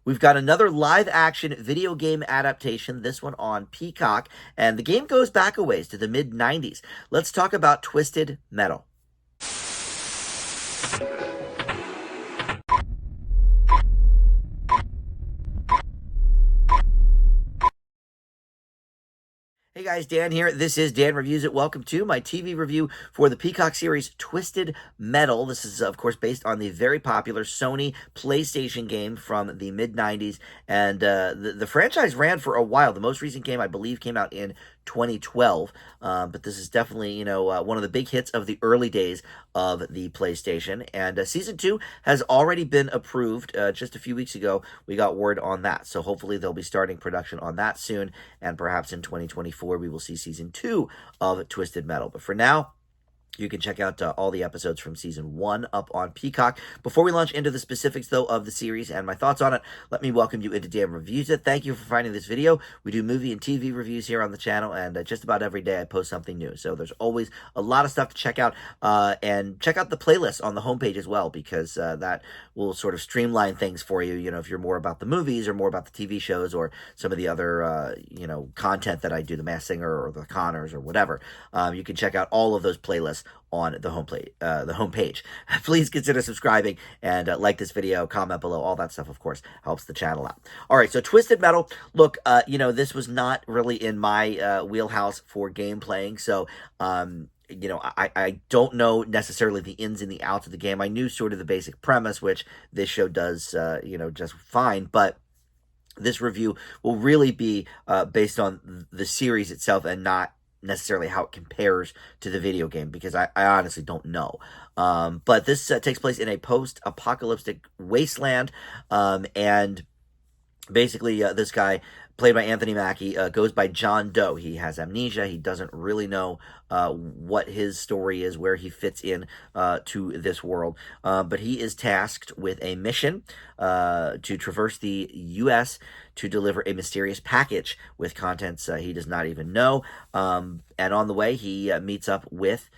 We've got another live-action video game adaptation, this one on Peacock, and the game goes back a ways to the mid-90s. Let's talk about Twisted Metal. Hey guys, Dan here. This is Dan Reviews It. Welcome to my TV review for the Peacock series Twisted Metal. This is, of course, based on the very popular Sony PlayStation game from the mid-90s. And the franchise ran for a while. The most recent game, I believe, came out in 2012. But this is definitely, one of the big hits of the early days of the PlayStation. And Season 2 has already been approved. Just a few weeks ago, we got word on that. So hopefully they'll be starting production on that soon. And perhaps in 2024, we will see Season 2 of Twisted Metal. But for now, you can check out all the episodes from Season 1 up on Peacock. Before we launch into the specifics, though, of the series and my thoughts on it, let me welcome you into Dan Reviews It. Thank you for finding this video. We do movie and TV reviews here on the channel, and just about every day I post something new. So there's always a lot of stuff to check out, and check out the playlist on the homepage as well, because that will sort of streamline things for you, if you're more about the movies or more about the TV shows or some of the other, content that I do, the Masked Singer or the Connors or whatever. You can check out all of those playlists on the homepage. Please consider subscribing and like this video, comment below, all that stuff, of course, helps the channel out. All right, so Twisted Metal, look, this was not really in my wheelhouse for game playing, so I don't know necessarily the ins and the outs of the game. I knew sort of the basic premise, which this show does, just fine, but this review will really be based on the series itself and not necessarily how it compares to the video game, because I honestly don't know. But this takes place in a post-apocalyptic wasteland, and basically this guy, played by Anthony Mackie, goes by John Doe. He has amnesia. He doesn't really know what his story is, where he fits in to this world. But he is tasked with a mission to traverse the U.S. to deliver a mysterious package with contents he does not even know. And on the way, he meets up with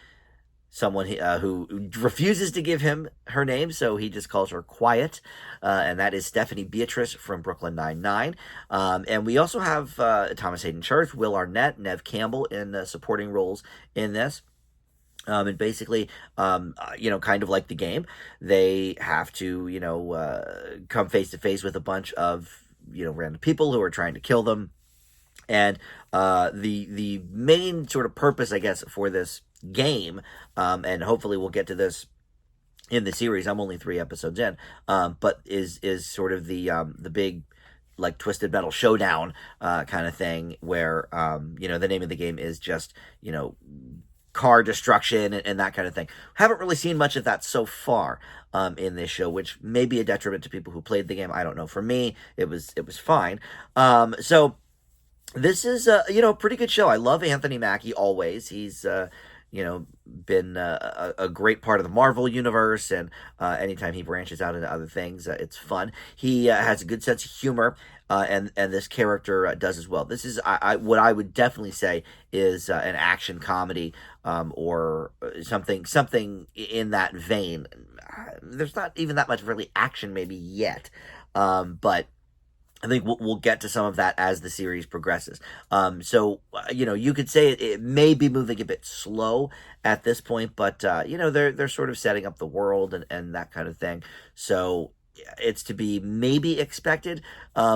someone who refuses to give him her name, so he just calls her Quiet, and that is Stephanie Beatrice from Brooklyn Nine-Nine. And we also have Thomas Hayden Church, Will Arnett, Nev Campbell in supporting roles in this. And basically, kind of like the game, they have to, come face to face with a bunch of, random people who are trying to kill them. And the main sort of purpose, I guess, for this game, and hopefully we'll get to this in the series. I'm only 3 episodes in, but is sort of the big, like, Twisted Metal showdown kind of thing, where the name of the game is just car destruction and that kind of thing. Haven't really seen much of that so far in this show, which may be a detriment to people who played the game. I don't know. For me, it was fine. So this is a pretty good show. I love Anthony Mackie always. He's been a great part of the Marvel universe, and anytime he branches out into other things, it's fun. He has a good sense of humor, and this character does as well. This is what I would definitely say is an action comedy, or something in that vein. There's not even that much really action maybe yet, but I think we'll get to some of that as the series progresses. So, you could say it may be moving a bit slow at this point, but, they're sort of setting up the world and that kind of thing. So it's to be maybe expected.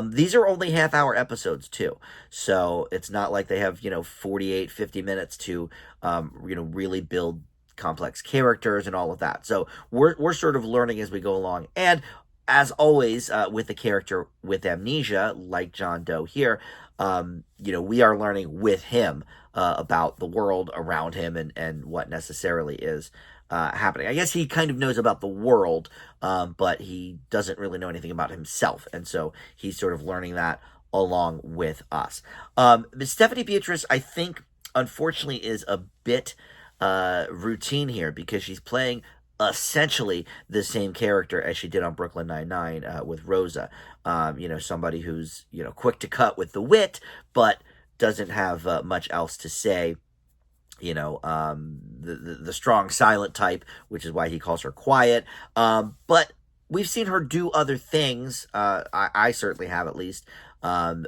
These are only half-hour episodes, too. So it's not like they have, 48, 50 minutes to, really build complex characters and all of that. So we're sort of learning as we go along. And as always, with a character with amnesia, like John Doe here, we are learning with him about the world around him and what necessarily is happening. I guess he kind of knows about the world, but he doesn't really know anything about himself, and so he's sort of learning that along with us. Stephanie Beatrice, I think, unfortunately, is a bit routine here, because she's playing essentially the same character as she did on Brooklyn Nine-Nine with Rosa. Somebody who's, quick to cut with the wit, but doesn't have much else to say. The strong silent type, which is why he calls her Quiet. But we've seen her do other things. I certainly have, at least,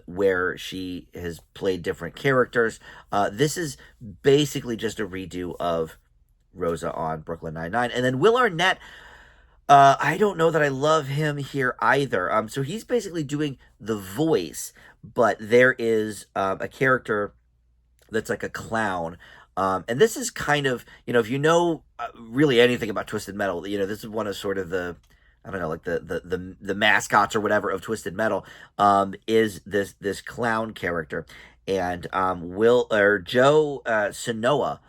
where she has played different characters. This is basically just a redo of Rosa on Brooklyn Nine-Nine. And then Will Arnett, I don't know that I love him here either. So he's basically doing the voice, but there is a character that's like a clown. And this is kind of, if you know really anything about Twisted Metal, this is one of sort of the, I don't know, like the mascots or whatever of Twisted Metal, is this clown character. And Joe Sanoa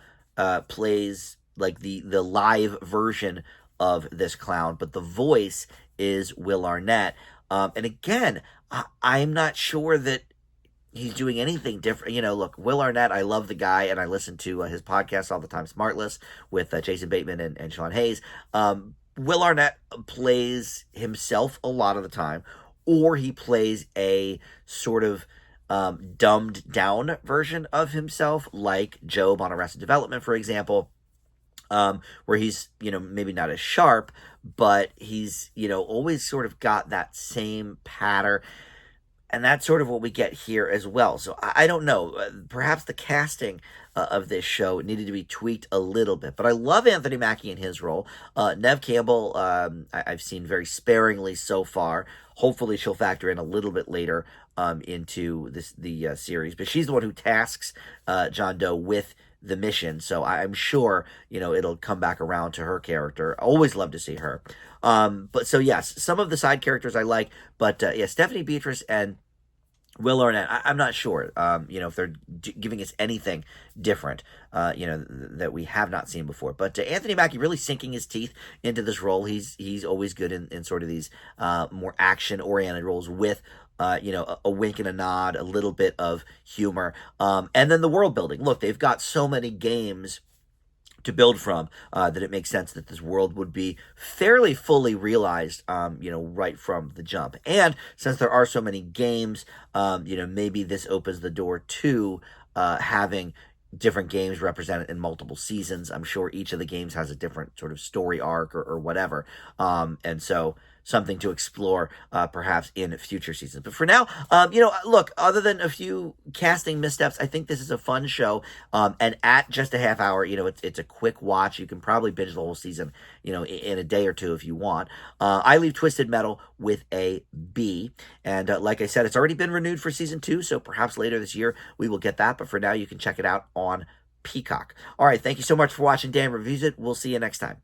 plays like the live version of this clown, but the voice is Will Arnett. And again, I'm not sure that he's doing anything different. Look, Will Arnett, I love the guy, and I listen to his podcast all the time, Smartless, with Jason Bateman and Sean Hayes. Will Arnett plays himself a lot of the time, or he plays a sort of dumbed down version of himself, like Job on Arrested Development, for example, where he's, maybe not as sharp, but he's, always sort of got that same patter. And that's sort of what we get here as well. So I don't know. Perhaps the casting of this show needed to be tweaked a little bit. But I love Anthony Mackie in his role. Neve Campbell, I've seen very sparingly so far. Hopefully she'll factor in a little bit later into the series. But she's the one who tasks John Doe with the mission. So I'm sure, it'll come back around to her character. Always love to see her. But so yes, some of the side characters I like, but yeah, Stephanie Beatrice and Will Arnett, I'm not sure, if they're giving us anything different, that we have not seen before. But Anthony Mackie really sinking his teeth into this role. He's always good in sort of these more action-oriented roles with a wink and a nod, a little bit of humor. And then the world building. Look, they've got so many games to build from, that it makes sense that this world would be fairly fully realized, right from the jump. And since there are so many games, maybe this opens the door to having different games represented in multiple seasons. I'm sure each of the games has a different sort of story arc or whatever. And so something to explore perhaps in future seasons. But for now, look, other than a few casting missteps, I think this is a fun show. And at just a half hour, it's a quick watch. You can probably binge the whole season, in a day or two if you want. I leave Twisted Metal with a B. And like I said, it's already been renewed for season 2, so perhaps later this year we will get that. But for now, you can check it out on Peacock. All right, thank you so much for watching Dan Reviews It. We'll see you next time.